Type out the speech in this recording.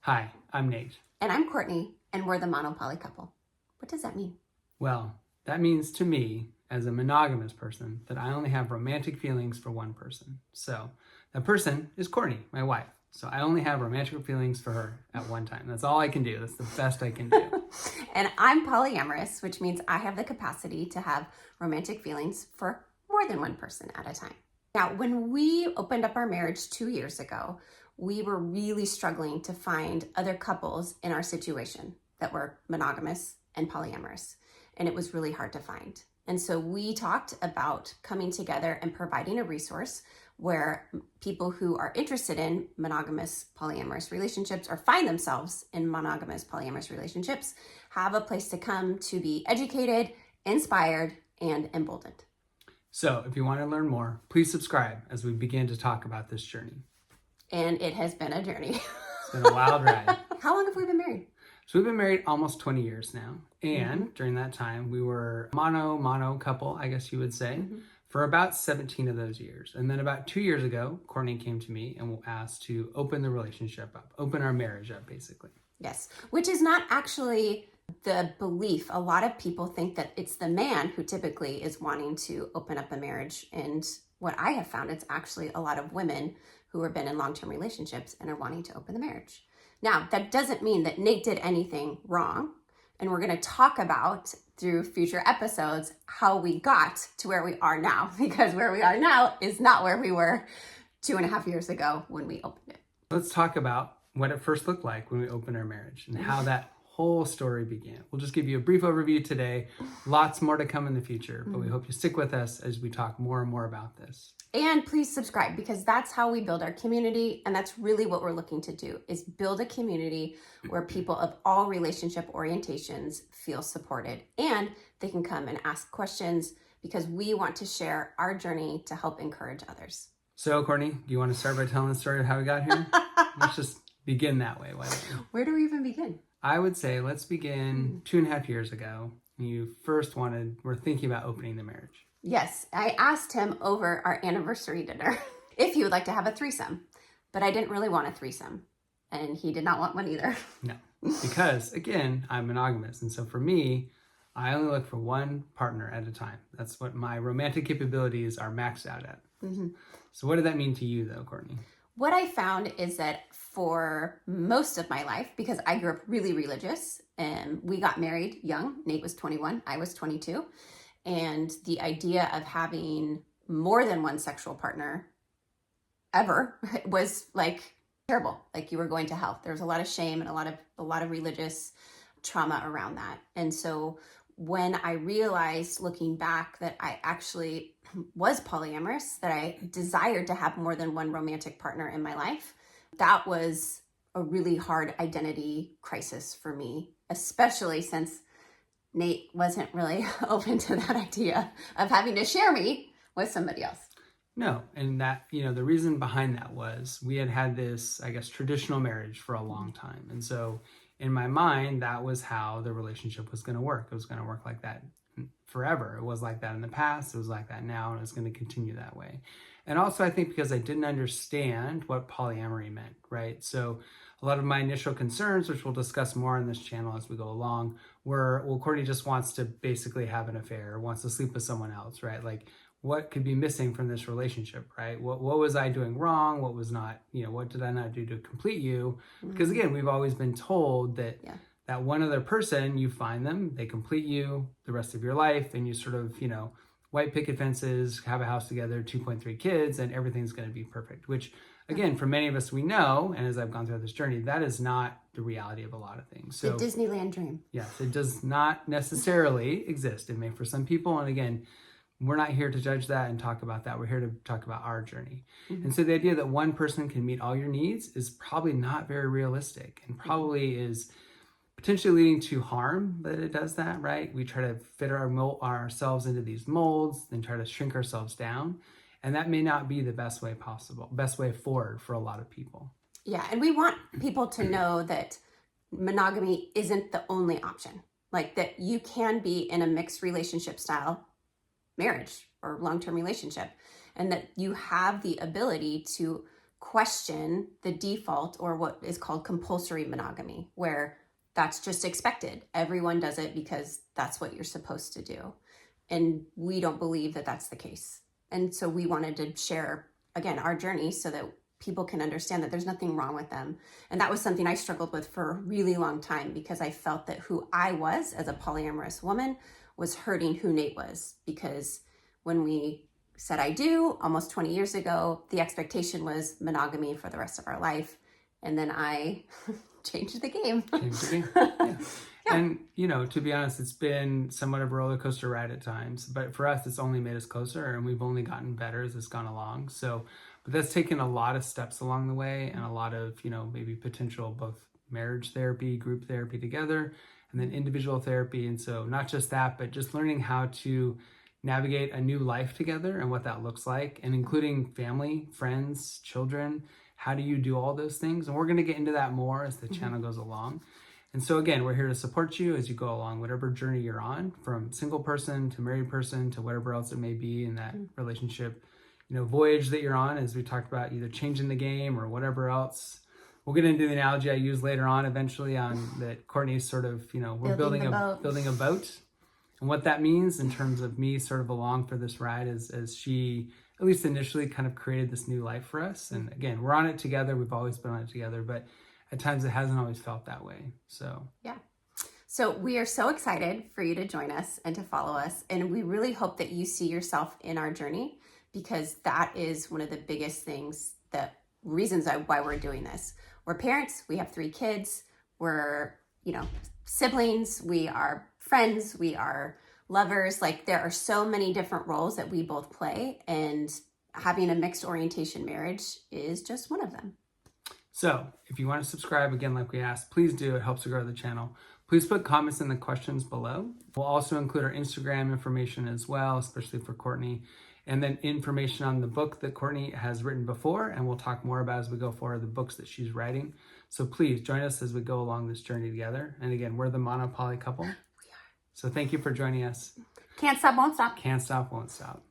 Hi, I'm Nate. And I'm Courtney, and we're the mono-poly couple. What does that mean? Well, that means to me, as a monogamous person, that I only have romantic feelings for one person. So that person is Courtney, my wife. So I only have romantic feelings for her at one time. That's all I can do. That's the best I can do. And I'm polyamorous, which means I have the capacity to have romantic feelings for more than one person at a time. Now, when we opened up our marriage 2 years ago, we were really struggling to find other couples in our situation that were monogamous and polyamorous. And it was really hard to find. And so we talked about coming together and providing a resource where people who are interested in monogamous polyamorous relationships or find themselves in monogamous polyamorous relationships have a place to come to be educated, inspired, and emboldened. So if you want to learn more, please subscribe as we begin to talk about this journey. And it has been a journey. It's been a wild ride. How long have we been married? So we've been married almost 20 years now. And during that time, we were mono couple, I guess you would say, for about 17 of those years. And then about 2 years ago, Courtney came to me and asked to open the relationship up, open our marriage up, basically. Yes, which is not actually the belief. A lot of people think that it's the man who typically is wanting to open up a marriage. And what I have found, it's actually a lot of women who have been in long-term relationships and are wanting to open the marriage. Now, that doesn't mean that Nate did anything wrong. And we're going to talk about through future episodes how we got to where we are now, because where we are now is not where we were 2.5 years ago when we opened it. Let's talk about what it first looked like when we opened our marriage and how that whole story began. We'll just give you a brief overview today. Lots more to come in the future, but we hope you stick with us as we talk more and more about this. And please subscribe, because that's how we build our community. And that's really what we're looking to do, is build a community where people of all relationship orientations feel supported and they can come and ask questions, because we want to share our journey to help encourage others. So, Courtney, do you want to start by telling the story of how we got here? Let's just begin that way. Why don't you? Where do we even begin? I would say let's begin 2.5 years ago. You first were thinking about opening the marriage. Yes, I asked him over our anniversary dinner if he would like to have a threesome, but I didn't really want a threesome, and he did not want one either. No, because again, I'm monogamous. And so for me, I only look for one partner at a time. That's what my romantic capabilities are maxed out at. So what did that mean to you though, Courtney? What I found is that for most of my life, because I grew up really religious and we got married young, Nate was 21, I was 22. And the idea of having more than one sexual partner ever was like terrible. Like you were going to hell. There was a lot of shame and a lot of religious trauma around that. And so when I realized, looking back, that I actually was polyamorous, that I desired to have more than one romantic partner in my life, that was a really hard identity crisis for me, especially since Nate wasn't really open to that idea of having to share me with somebody else. No, and that, the reason behind that was we had this, I guess, traditional marriage for a long time. And so in my mind, that was how the relationship was going to work. It was going to work like that forever. It was like that in the past. It was like that now, and it's going to continue that way. And also, I think because I didn't understand what polyamory meant, right? So a lot of my initial concerns, which we'll discuss more on this channel as we go along, were, well, Courtney just wants to basically have an affair, wants to sleep with someone else, right? Like, what could be missing from this relationship, right? What was I doing wrong? What was not, what did I not do to complete you? Because again, we've always been told that that one other person, you find them, they complete you the rest of your life, and you sort of, white picket fences, have a house together, 2.3 kids, and everything's going to be perfect, which again, for many of us, we know, and as I've gone through this journey, that is not the reality of a lot of things. So the Disneyland dream. Yes, it does not necessarily exist. It may for some people, and again, we're not here to judge that and talk about that. We're here to talk about our journey. And so the idea that one person can meet all your needs is probably not very realistic, and probably is potentially leading to harm that it does that, right? We try to fit ourselves into these molds, then try to shrink ourselves down. And that may not be the best way forward for a lot of people. Yeah, and we want people to know that monogamy isn't the only option. Like that you can be in a mixed relationship style marriage or long-term relationship, and that you have the ability to question the default or what is called compulsory monogamy, where that's just expected. Everyone does it because that's what you're supposed to do. And we don't believe that that's the case. And so we wanted to share, again, our journey so that people can understand that there's nothing wrong with them. And that was something I struggled with for a really long time, because I felt that who I was as a polyamorous woman was hurting who Nate was. Because when we said I do almost 20 years ago, the expectation was monogamy for the rest of our life. And then I changed the game. Changed the game. Yeah. And, to be honest, it's been somewhat of a roller coaster ride at times, but for us, it's only made us closer, and we've only gotten better as it's gone along. So, but that's taken a lot of steps along the way, and a lot of, maybe potential both marriage therapy, group therapy together, and then individual therapy. And so not just that, but just learning how to navigate a new life together and what that looks like, and including family, friends, children. How do you do all those things? And we're going to get into that more as the channel goes along. And so again, we're here to support you as you go along, whatever journey you're on, from single person to married person to whatever else it may be in that relationship, voyage that you're on, as we talked about, either changing the game or whatever else. We'll get into the analogy I use later on eventually on that Courtney's sort of, we're building a boat, and what that means in terms of me sort of along for this ride as she, at least initially, kind of created this new life for us. And again, we're on it together. We've always been on it together, but at times it hasn't always felt that way. So we are so excited for you to join us and to follow us. And we really hope that you see yourself in our journey, because that is one of the biggest things, reasons why we're doing this. We're parents, we have 3 kids, we're, siblings, we are friends, we are lovers. Like, there are so many different roles that we both play, and having a mixed orientation marriage is just one of them. So if you want to subscribe, again, like we asked, please do. It helps to grow the channel. Please put comments in the questions below. We'll also include our Instagram information as well, especially for Courtney, and then information on the book that Courtney has written before, and we'll talk more about as we go forward, the books that she's writing. So please join us as we go along this journey together. And again, we're the Mono Poly couple. We are. So thank you for joining us. Can't stop, won't stop. Can't stop, won't stop.